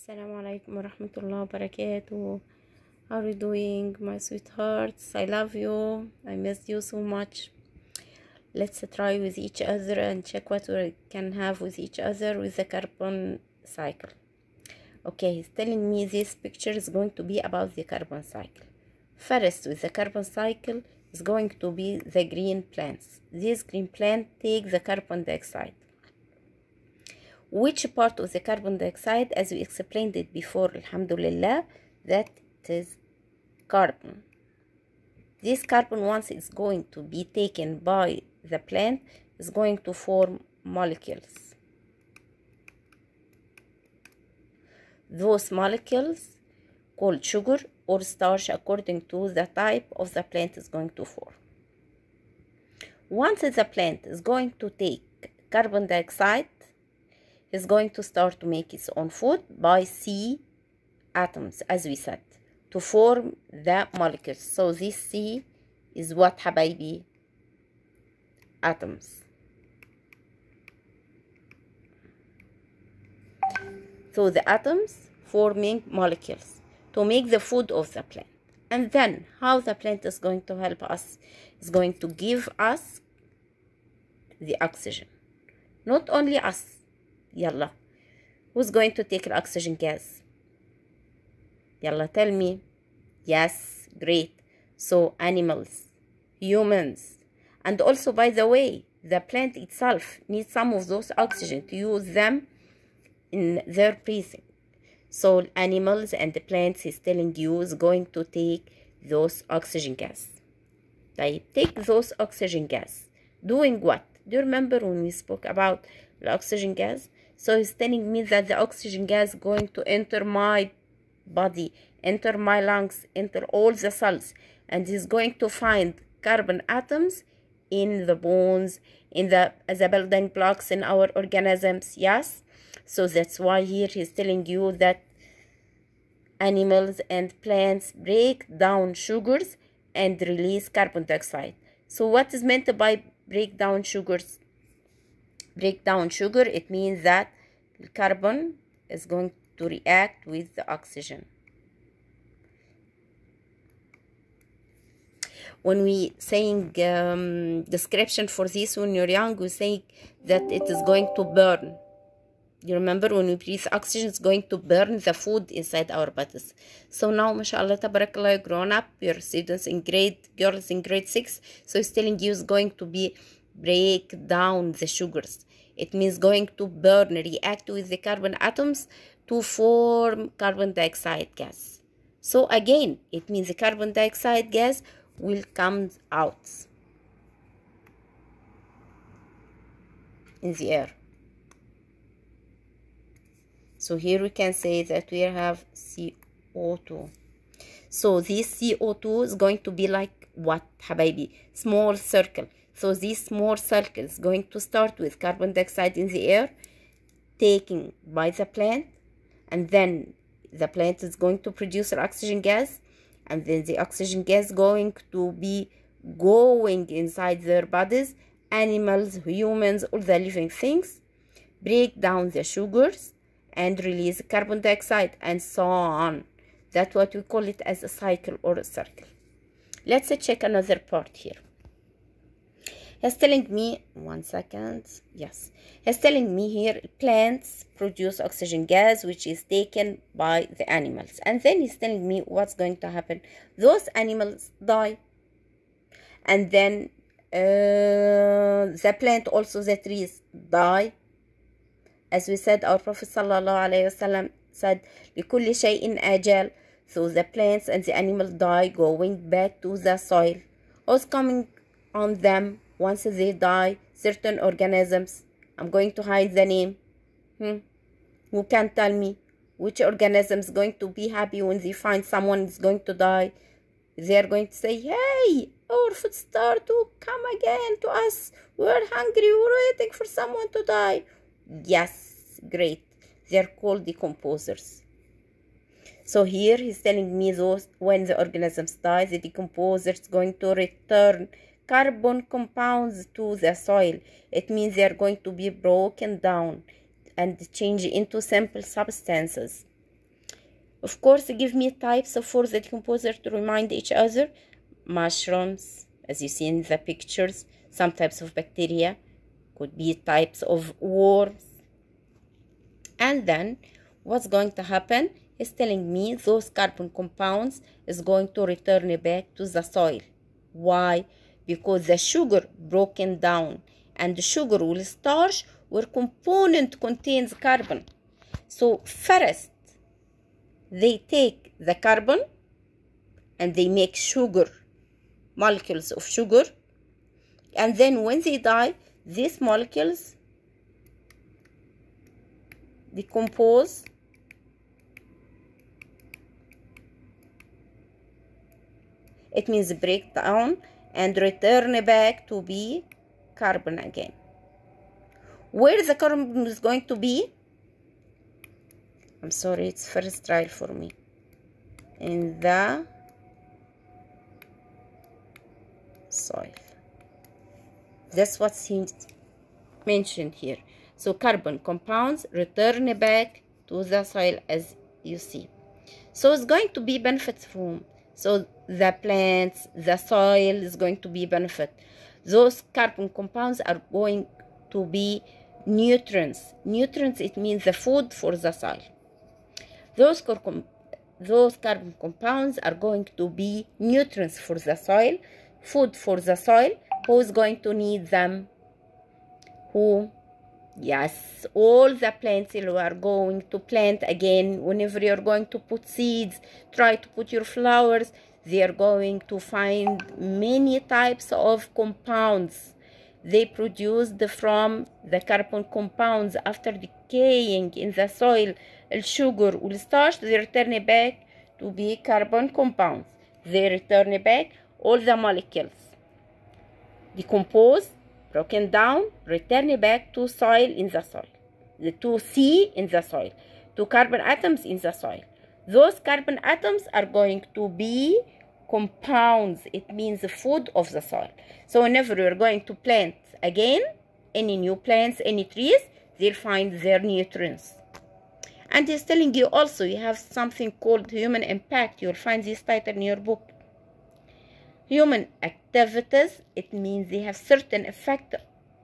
Assalamu alaikum wa rahmatullahi wa barakatuh. How are you doing, my sweethearts? I love you. I miss you so much. Let's try with each other and check what we can have with each other with the carbon cycle. Okay, he's telling me this picture is going to be about the carbon cycle. First, with the carbon cycle is going to be the green plants. These green plants take the carbon dioxide. Which part of the carbon dioxide, as we explained it before, alhamdulillah, that it is carbon. This carbon, once it's going to be taken by the plant, is going to form molecules. Those molecules called sugar or starch according to the type of the plant is going to form. Once the plant is going to take carbon dioxide, is going to start to make its own food by C atoms, as we said, to form the molecules. So this C is what, habibi? Atoms. So the atoms forming molecules to make the food of the plant. And then how the plant is going to help us is going to give us the oxygen. Not only us. Yalla. Who's going to take the oxygen gas? Yalla, tell me. Yes, great. So animals, humans, and also, by the way, the plant itself needs some of those oxygen to use them in their breathing. So animals and the plants, he's telling you, is going to take those oxygen gas. They take those oxygen gas. Doing what? Do you remember when we spoke about the oxygen gas? So he's telling me that the oxygen gas is going to enter my body, enter my lungs, enter all the cells, and he's going to find carbon atoms in the bones, in the building blocks in our organisms. Yes, so that's why here he's telling you that animals and plants break down sugars and release carbon dioxide. So what is meant by break down sugars? Break down sugar, it means that carbon is going to react with the oxygen. When we saying description for this when you're young, we say that it is going to burn. You remember when we breathe oxygen, it's going to burn the food inside our bodies. So now, mashallah, tabarakallah, you're grown up, you're students in girls in grade 6. So it's telling you it's going to be break down the sugars. It means going to burn, react with the carbon atoms to form carbon dioxide gas. So again, it means the carbon dioxide gas will come out in the air. So here we can say that we have CO2. So this CO2 is going to be like what, habibi? Small circle. So this small circle is going to start with carbon dioxide in the air, taken by the plant, and then the plant is going to produce oxygen gas, and then the oxygen gas going to be going inside their bodies, animals, humans, all the living things, break down the sugars and release carbon dioxide, and so on. That's what we call it as a cycle or a circle. Let's check another part here. He's telling me, one second, yes. He's telling me here, plants produce oxygen gas, which is taken by the animals. And then he's telling me what's going to happen. Those animals die. And then the plant, also the trees, die. As we said, our Prophet ﷺ said, لِكُلِّ شَيْءٍ أَجَلٍ. So the plants and the animals die, going back to the soil. What's coming on them? Once they die, certain organisms, I'm going to hide the name. Who can tell me which organism is going to be happy when they find someone is going to die? They are going to say, hey, our food start to come again to us. We're hungry, we're waiting for someone to die. Yes, great. They're called decomposers. So here he's telling me those when the organisms die, the decomposer is going to return carbon compounds to the soil. It means they are going to be broken down and change into simple substances. Of course, give me types for the decomposer to remind each other. Mushrooms, as you see in the pictures, some types of bacteria, could be types of worms. And then what's going to happen is telling me those carbon compounds is going to return back to the soil. Why? Because the sugar broken down, and the sugar will starch where component contains carbon. So first they take the carbon and they make sugar, molecules of sugar, and then when they die, these molecules decompose it means break down and return back to be carbon again. Where the carbon is going to be? I'm sorry, it's first trial for me. In the soil. That's what's mentioned here. So carbon compounds return back to the soil, as you see. So it's going to be benefits from. So the plants, the soil is going to be benefit. Those carbon compounds are going to be nutrients. Nutrients, it means the food for the soil. Those carbon compounds are going to be nutrients for the soil, food for the soil. Who is going to need them? Who? Yes, all the plants you are going to plant again. Whenever you're going to put seeds, try to put your flowers, they are going to find many types of compounds. They produced from the carbon compounds after decaying in the soil. The sugar will starch, they return back to be carbon compounds. They return back all the molecules. Decompose, broken down, return back to soil in the soil. To C in the soil. To carbon atoms in the soil. Those carbon atoms are going to be compounds. It means the food of the soil. So whenever you're going to plant again, any new plants, any trees, they'll find their nutrients. And he's telling you also, you have something called human impact. You'll find this title in your book. Human activities, it means they have certain effect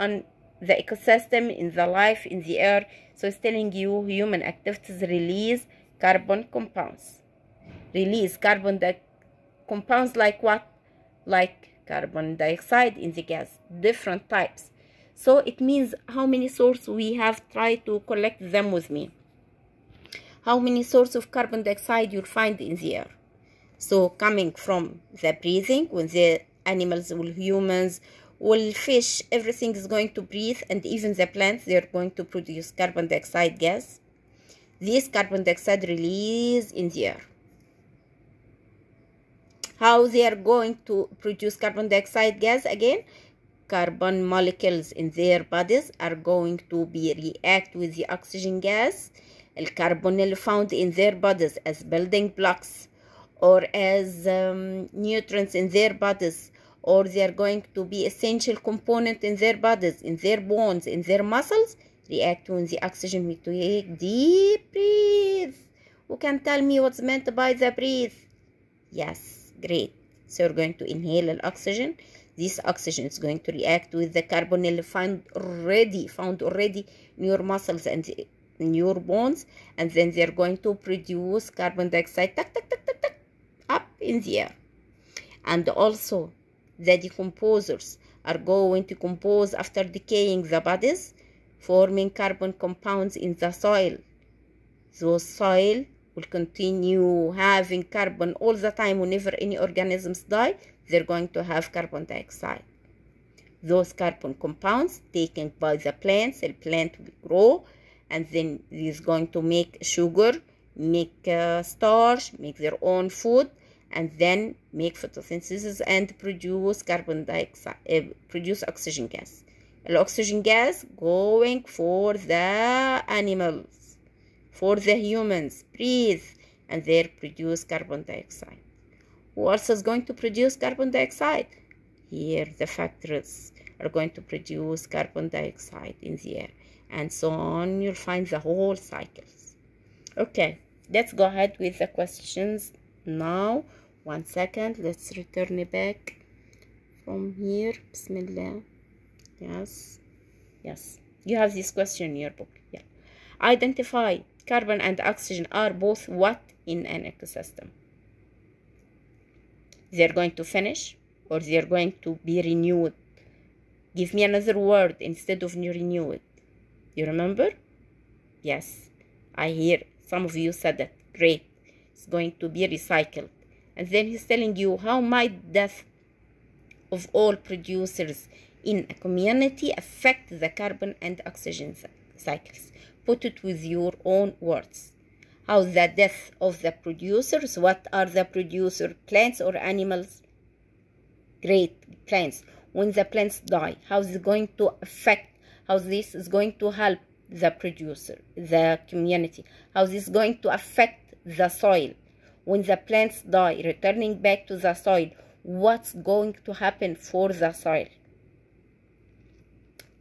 on the ecosystem, in the life, in the air. So it's telling you human activities release carbon compounds. Release carbon compounds like what? Like carbon dioxide in the gas, different types. So it means how many sources we have tried to collect them with me. How many sources of carbon dioxide you'll find in the air. So coming from the breathing, when the animals or humans or fish, everything is going to breathe, and even the plants, they are going to produce carbon dioxide gas. This carbon dioxide release in the air. How they are going to produce carbon dioxide gas again? Carbon molecules in their bodies are going to react with the oxygen gas. The carbon found in their bodies as building blocks or as nutrients in their bodies, or they are going to be essential component in their bodies, in their bones, in their muscles, react when the oxygen we take deep breathe. Who can tell me what's meant by the breathe? Yes, great. So you're going to inhale the oxygen. This oxygen is going to react with the carbon found already in your muscles and in your bones, and then they're going to produce carbon dioxide up in the air. And also the decomposers are going to compose after decaying the bodies, forming carbon compounds in the soil. Those soil will continue having carbon all the time. Whenever any organisms die, they're going to have carbon dioxide. Those carbon compounds taken by the plants, the plant will grow, and then it is going to make sugar, make starch, make their own food, and then make photosynthesis and produce carbon dioxide, produce oxygen gas. The oxygen gas going for the animals, for the humans, breathe, and they produce carbon dioxide. Who else is going to produce carbon dioxide? Here, the factories are going to produce carbon dioxide in the air, and so on. You'll find the whole cycles. Okay, Let's go ahead with the questions now. 1 second, let's return back from here. Bismillah. Yes, you have this question in your book. Yeah. Identify carbon and oxygen are both what in an ecosystem? They're going to finish or they're going to be renewed? Give me another word instead of renewed. You remember? Yes, I hear some of you said that. Great. It's going to be recycled. And then he's telling you how might death of all producers in a community affect the carbon and oxygen cycles. Put it with your own words. How the death of the producers, what are the producer, plants or animals? Great, plants. When the plants die, how is it going to affect, how this is going to help the producer, the community? How is this going to affect the soil? When the plants die, returning back to the soil, what's going to happen for the soil?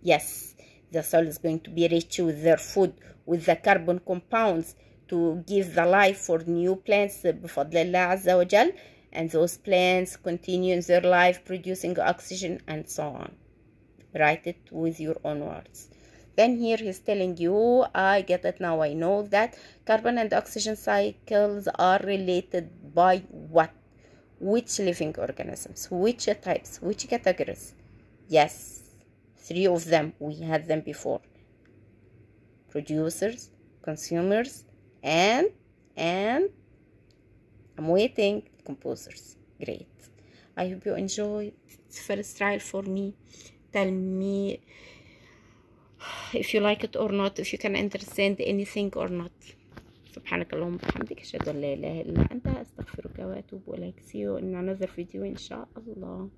Yes, the soil is going to be rich with their food, with the carbon compounds to give the life for new plants بفضل الله عز وجل, and those plants continue in their life producing oxygen and so on. Write it with your own words. Then here he's telling you, I get it now, I know that carbon and oxygen cycles are related by what? Which living organisms? Which types? Which categories? Yes, 3 of them, we had them before. Producers, consumers, and I'm waiting, composers. Great. I hope you enjoyed. It's first trial for me. Tell me if you like it or not, if you can understand anything or not. سبحانك اللهم وبحمدك أشهد أن لا إله إلا أنت أستغفرك وأتوب إليك. See you in another video إن شاء الله.